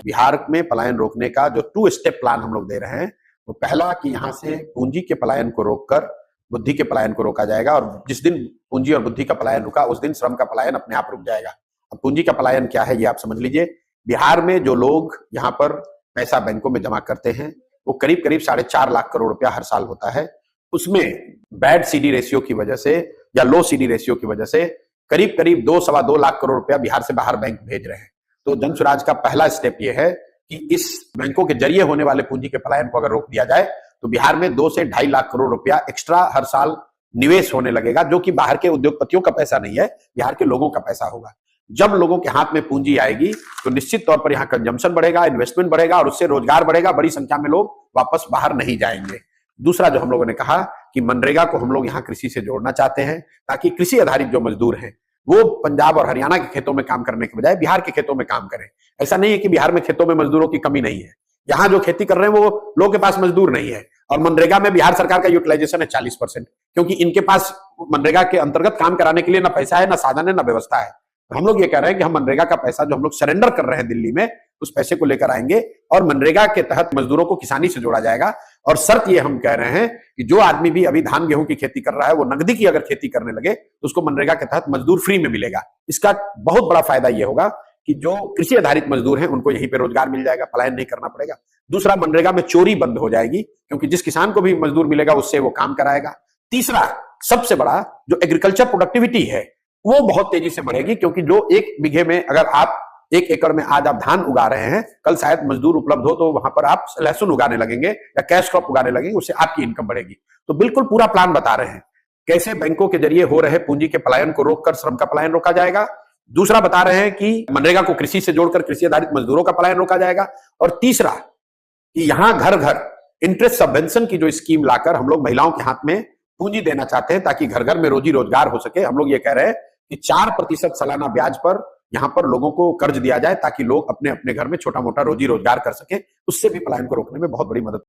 बिहार में पलायन रोकने का जो 2 स्टेप प्लान हम लोग दे रहे हैं, तो पहला कि यहाँ से पूंजी के पलायन को रोककर बुद्धि के पलायन को रोका जाएगा, और जिस दिन पूंजी और बुद्धि का पलायन रुका उस दिन श्रम का पलायन अपने आप रुक जाएगा। अब पूंजी का पलायन क्या है ये आप समझ लीजिए। बिहार में जो लोग यहाँ पर पैसा बैंकों में जमा करते हैं वो करीब करीब 4.5 लाख करोड़ रुपया हर साल होता है। उसमें बैड सीडी रेशियो की वजह से या लो सीडी रेशियो की वजह से करीब करीब 2-2.25 लाख करोड़ रुपया बिहार से बाहर बैंक भेज रहे हैं। तो जन स्वराज का पहला स्टेप ये है कि इस बैंकों के जरिए होने वाले पूंजी के पलायन को अगर रोक दिया जाए तो बिहार में 2 से 2.5 लाख करोड़ रुपया एक्स्ट्रा हर साल निवेश होने लगेगा, जो कि बाहर के उद्योगपतियों का पैसा नहीं है, बिहार के लोगों का पैसा होगा। जब लोगों के हाथ में पूंजी आएगी तो निश्चित तौर पर यहाँ कंजम्पशन बढ़ेगा, इन्वेस्टमेंट बढ़ेगा और उससे रोजगार बढ़ेगा, बड़ी संख्या में लोग वापस बाहर नहीं जाएंगे। दूसरा जो हम लोगों ने कहा कि मनरेगा को हम लोग यहाँ कृषि से जोड़ना चाहते हैं, ताकि कृषि आधारित जो मजदूर हैं वो पंजाब और हरियाणा के खेतों में काम करने के बजाय बिहार के खेतों में काम करें। ऐसा नहीं है कि बिहार में खेतों में मजदूरों की कमी नहीं है, यहाँ जो खेती कर रहे हैं वो लोगों के पास मजदूर नहीं है। और मनरेगा में बिहार सरकार का यूटिलाइजेशन है 40%, क्योंकि इनके पास मनरेगा के अंतर्गत काम कराने के लिए ना पैसा है, ना साधन है, ना व्यवस्था है। हम लोग ये कह रहे हैं कि हम मनरेगा का पैसा जो हम लोग सरेंडर कर रहे हैं दिल्ली में, उस पैसे को लेकर आएंगे और मनरेगा के तहत मजदूरों को किसानी से जोड़ा जाएगा। और शर्त ये हम कह रहे हैं कि जो आदमी भी अभी धान गेहूं की खेती कर रहा है वो नकदी की अगर खेती करने लगे तो उसको मनरेगा के तहत मजदूर फ्री में मिलेगा। इसका बहुत बड़ा फायदा ये होगा कि जो कृषि आधारित मजदूर हैं उनको यहीं पे रोजगार मिल जाएगा, पलायन नहीं करना पड़ेगा। दूसरा, मनरेगा में चोरी बंद हो जाएगी, क्योंकि जिस किसान को भी मजदूर मिलेगा उससे वो काम कराएगा। तीसरा, सबसे बड़ा जो एग्रीकल्चर प्रोडक्टिविटी है वो बहुत तेजी से बढ़ेगी, क्योंकि जो 1 बीघे में अगर आप 1 एकड़ में आज आप धान उगा रहे हैं, कल शायद मजदूर उपलब्ध हो तो वहां पर आप लहसुन उगाने लगेंगे या कैश क्रॉप उगाने लगेंगे, उससे आपकी इनकम बढ़ेगी। तो बिल्कुल पूरा प्लान बता रहे हैं कैसे बैंकों के जरिए हो रहे पूंजी के पलायन को रोककर श्रम का पलायन रोका जाएगा। दूसरा बता रहे हैं कि मनरेगा को कृषि से जोड़कर कृषि आधारित मजदूरों का पलायन रोका जाएगा। और तीसरा कि यहां घर घर इंटरेस्ट सबवेंशन की जो स्कीम लाकर हम लोग महिलाओं के हाथ में पूंजी देना चाहते हैं, ताकि घर घर में रोजी रोजगार हो सके। हम लोग ये कह रहे हैं कि 4% सालाना ब्याज पर यहां पर लोगों को कर्ज दिया जाए, ताकि लोग अपने अपने घर में छोटा मोटा रोजी रोजगार कर सके। उससे भी पलायन को रोकने में बहुत बड़ी मदद